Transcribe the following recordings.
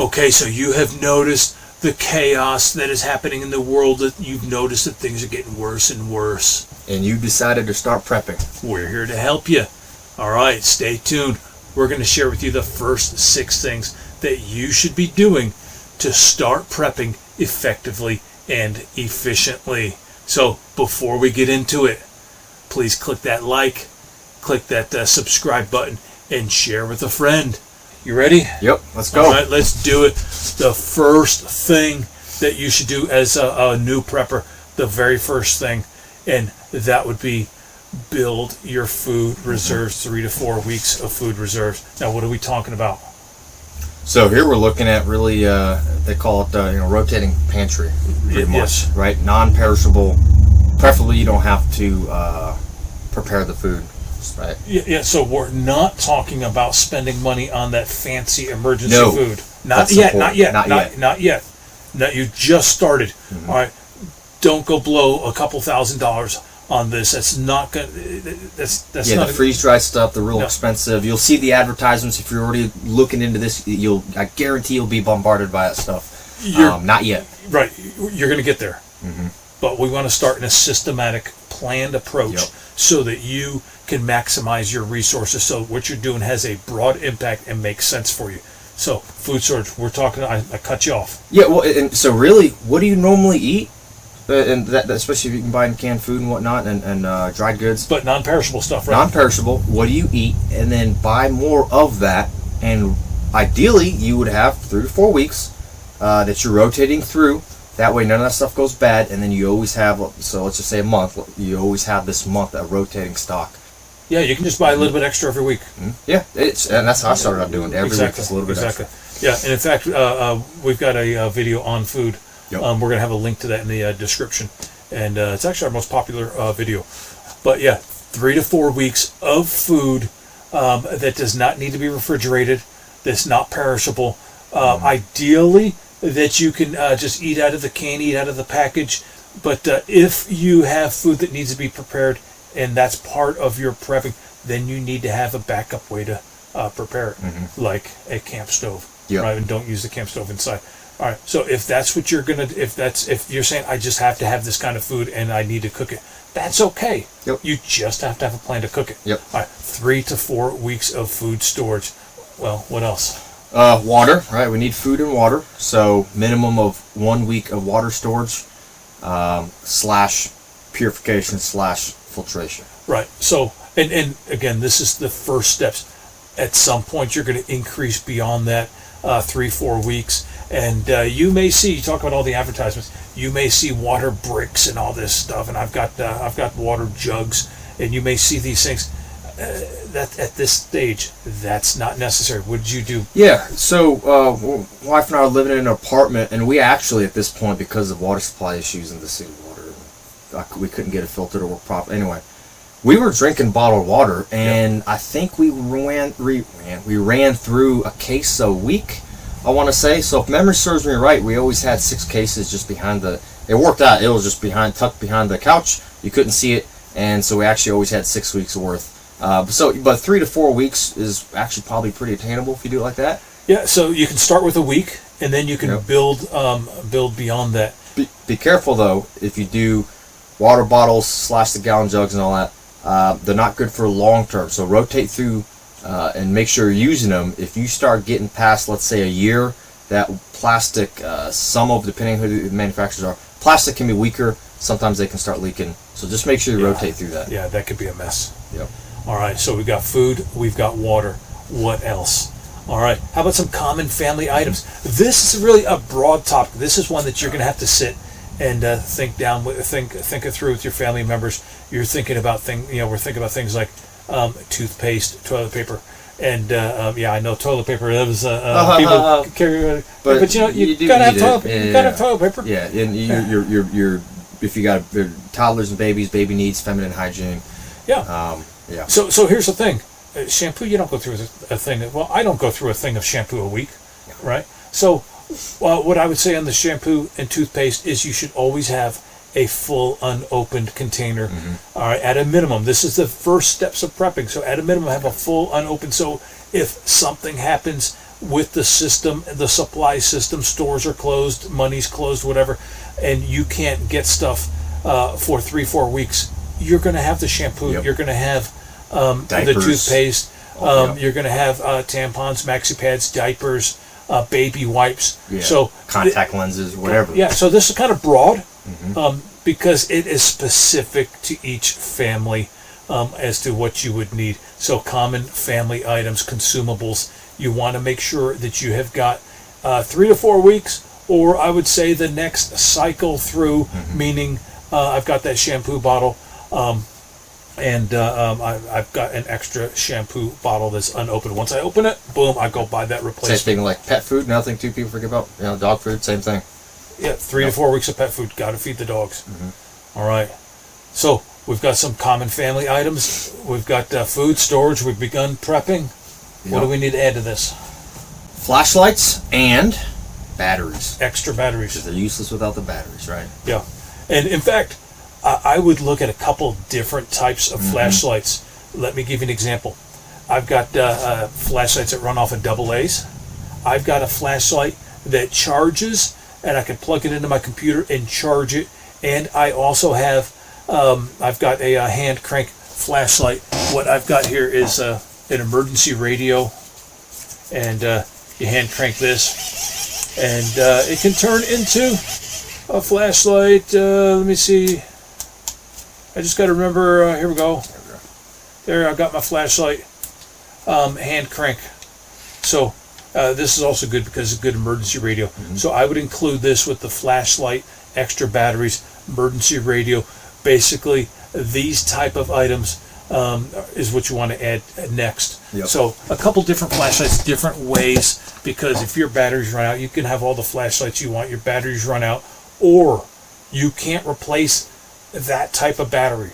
Okay, so you have noticed the chaos that is happening in the world, that you've noticed that things are getting worse and worse. And you decided to start prepping. We're here to help you. All right, stay tuned. We're going to share with you the first 6 things that you should be doing to start prepping effectively and efficiently. So before we get into it, please click that like, click that subscribe button, and share with a friend. You ready? Yep, let's go. All right, let's do it. The first thing that you should do as a new prepper, the very first thing, and that would be build your food reserves, 3 to 4 weeks of food reserves. Now, what are we talking about? So here we're looking at really, they call it, rotating pantry, pretty much, yes. right? Non-perishable. Preferably, you don't have to prepare the food, right? Yeah. So we're not talking about spending money on that fancy emergency No, food. Not yet. Now you just started. Mm-hmm. All right. Don't go blow a couple $1,000s on this. That's not good. That's not the freeze-dried stuff, the real expensive. You'll see the advertisements if you're already looking into this. I guarantee you'll be bombarded by that stuff. Not yet. Right. You're going to get there. Mm-hmm. But we want to start in a systematic, planned approach so that you can maximize your resources, so what you're doing has a broad impact and makes sense for you. So, food storage, we're talking, I cut you off. Yeah, well, and so really, what do you normally eat? And that especially if you can buy canned food and whatnot, and dried goods. But non-perishable stuff, right? Non-perishable, what do you eat? And then buy more of that, and ideally, you would have 3 to 4 weeks that you're rotating through. That way, none of that stuff goes bad, and then you always have, so let's just say a month, you always have this month of rotating stock. Yeah, you can just buy a little bit extra every week. Mm-hmm. Yeah, and that's how I started out doing it. Every week, it's a little bit extra. Yeah, and in fact, we've got a video on food. Yep. We're going to have a link to that in the description, and it's actually our most popular video. But yeah, 3 to 4 weeks of food that does not need to be refrigerated, that's not perishable. Ideally, that you can just eat out of the can, eat out of the package. But if you have food that needs to be prepared, and that's part of your prepping, then you need to have a backup way to prepare it, like a camp stove. Yep. Right? And don't use the camp stove inside. All right. So if that's what you're gonna, if you're saying I just have to have this kind of food and I need to cook it, that's okay. Yep. You just have to have a plan to cook it. Yep. All right. 3 to 4 weeks of food storage. Well, what else? Water, right? We need food and water. So minimum of 1 week of water storage, / purification / filtration. Right. So, and again, this is the first steps. At some point, you're going to increase beyond that 3-4 weeks, and you may see. You talk about all the advertisements. You may see water bricks and all this stuff, and I've got water jugs, and you may see these things. That at this stage, that's not necessary. What did you do? Yeah. So, wife and I are living in an apartment, and we actually, at this point, because of water supply issues in the city water, we couldn't get it filtered or work properly. Anyway, we were drinking bottled water, and I think we ran through a case a week, I want to say. So if memory serves me right, we always had 6 cases just behind the. It worked out. It was just tucked behind the couch. You couldn't see it, and so we actually always had 6 weeks worth. But 3 to 4 weeks is actually probably pretty attainable if you do it like that. Yeah. So you can start with a week, and then you can build beyond that. Be careful though if you do water bottles / the gallon jugs and all that. They're not good for long term. So rotate through and make sure you're using them. If you start getting past, let's say, a year, that plastic, depending on who the manufacturers are, plastic can be weaker. Sometimes they can start leaking. So just make sure you rotate through that. Yeah, that could be a mess. Yep. All right, so we've got food, we've got water. What else? All right, how about some common family items? This is really a broad topic. This is one that you're going to have to sit and think it through with your family members. You're thinking about we're thinking about things like toothpaste, toilet paper, and I know toilet paper. That was people carry, but you gotta have toilet paper. You gotta have toilet paper. Yeah, and you're if you got toddlers and babies, baby needs feminine hygiene. Yeah. So here's the thing. Shampoo, you don't go through a thing. Well, I don't go through a thing of shampoo a week, right? So what I would say on the shampoo and toothpaste is you should always have a full unopened container. All right, at a minimum. This is the first steps of prepping. So at a minimum, have a full unopened. So if something happens with the system, the supply system, stores are closed, money's closed, whatever, and you can't get stuff for 3-4 weeks, you're going to have the shampoo, you're going to have the toothpaste, you're going to have tampons, maxi pads, diapers, baby wipes. So contact lenses, whatever. So this is kind of broad because it is specific to each family as to what you would need. So common family items, consumables, you want to make sure that you have got 3 to 4 weeks, or I would say the next cycle through, meaning I've got that shampoo bottle, and I've got an extra shampoo bottle that's unopened. Once I open it, boom, I go buy that replacement. Same thing like pet food. Another thing too people forget about, dog food. Same thing. Yeah, 3 to 4 weeks of pet food. Got to feed the dogs. All right. So we've got some common family items. We've got food storage. We've begun prepping. What do we need to add to this? Flashlights and batteries. Extra batteries. Because they're useless without the batteries, right? Yeah. And in fact, I would look at a couple different types of flashlights. Let me give you an example. I've got flashlights that run off of AA's. I've got a flashlight that charges, and I can plug it into my computer and charge it. And I also have, I've got a hand crank flashlight. What I've got here is an emergency radio, and you hand crank this, and it can turn into a flashlight. Let me see. I just got to remember. Here we go. There, I got my flashlight. Hand crank. So this is also good because it's a good emergency radio. So I would include this with the flashlight, extra batteries, emergency radio. Basically, these type of items is what you want to add next. So a couple different flashlights, different ways, because if your batteries run out, you can have all the flashlights you want. Your batteries run out, or you can't replace that type of battery.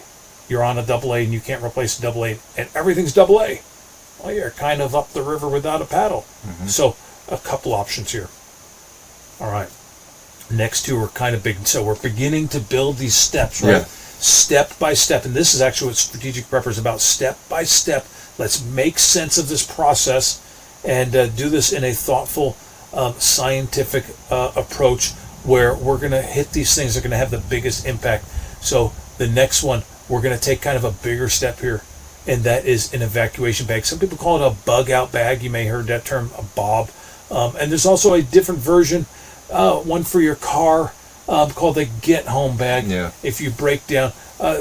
You're on a AA and you can't replace a AA, and everything's AA. Well, you're kind of up the river without a paddle. So a couple options here. All right. Next two are kind of big. So we're beginning to build these steps, right? Step by step. And this is actually what Strategic Prepper is about. Step by step. Let's make sense of this process and do this in a thoughtful, scientific approach where we're going to hit these things that are going to have the biggest impact. So the next one, we're going to take kind of a bigger step here, and that is an evacuation bag. Some people call it a bug out bag. You may have heard that term, a BOB. And there's also a different version, one for your car, called a get home bag. If you break down,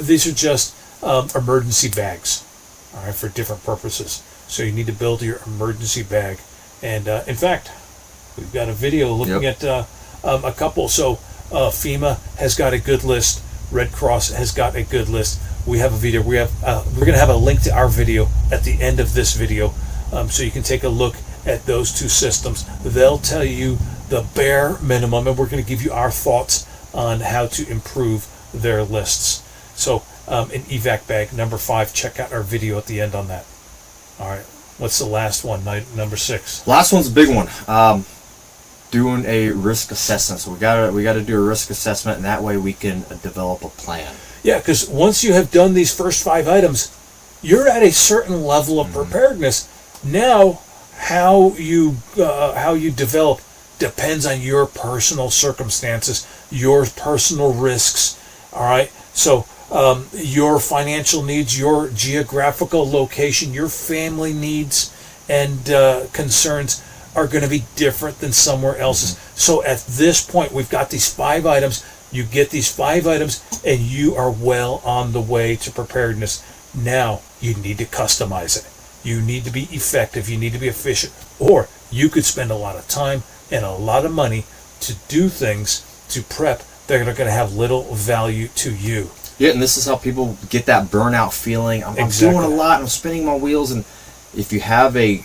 these are just emergency bags, all right, for different purposes. So you need to build your emergency bag. And in fact, we've got a video looking at a couple. So FEMA has got a good list. Red Cross has got a good list. We have a video. We're going to have a link to our video at the end of this video, so you can take a look at those two systems. They'll tell you the bare minimum, and we're going to give you our thoughts on how to improve their lists. So an evac bag, number 5. Check out our video at the end on that. All right. What's the last one? Number 6. Last one's a big one. Doing a risk assessment. So we gotta do a risk assessment, and that way we can develop a plan. Yeah, because once you have done these first 5 items, you're at a certain level of preparedness. Now, how you develop depends on your personal circumstances, your personal risks. All right. So your financial needs, your geographical location, your family needs and concerns are going to be different than somewhere else's. So at this point, we've got these 5 items. You get these 5 items, and you are well on the way to preparedness. Now, you need to customize it. You need to be effective. You need to be efficient. Or you could spend a lot of time and a lot of money to do things, to prep, that are going to have little value to you. Yeah, and this is how people get that burnout feeling. I'm doing a lot, I'm spinning my wheels, and if you have a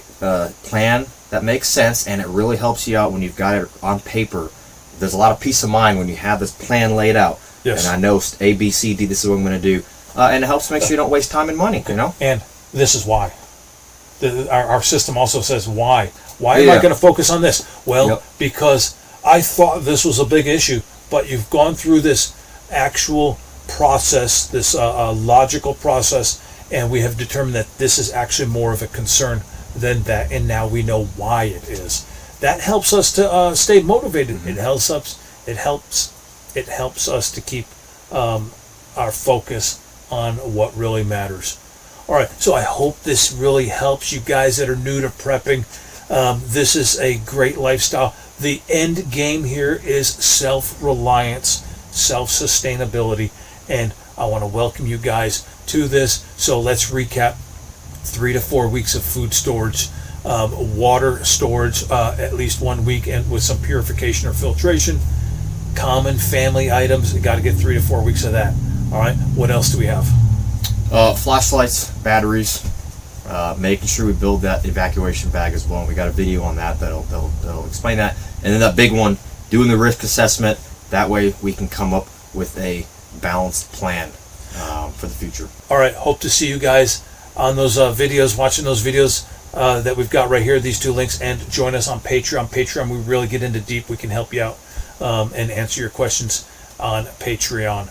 plan that makes sense and it really helps you out when you've got it on paper, there's a lot of peace of mind when you have this plan laid out. And I know A, B, C, D, this is what I'm going to do. And it helps make sure you don't waste time and money, you know? And this is why. Our system also says why. Why am I going to focus on this? Well, because I thought this was a big issue, but you've gone through this actual process, this logical process, and we have determined that this is actually more of a concern than that, and now we know why it is. That helps us to stay motivated. Mm-hmm. It helps us to keep our focus on what really matters. All right, so I hope this really helps you guys that are new to prepping. This is a great lifestyle. The end game here is self-reliance, self-sustainability, and I want to welcome you guys to this. So let's recap: 3 to 4 weeks of food storage, water storage at least 1 week, and with some purification or filtration. Common family items, you got to get 3 to 4 weeks of that. All right, what else do we have? Flashlights, batteries, making sure we build that evacuation bag as well. And we got a video on that that'll explain that. And then that big one, doing the risk assessment. That way we can come up with a balanced plan for the future. All right, hope to see you guys on those videos, watching those videos that we've got right here, these 2 links, and join us on Patreon. Patreon, we really get into deep. We can help you out and answer your questions on Patreon.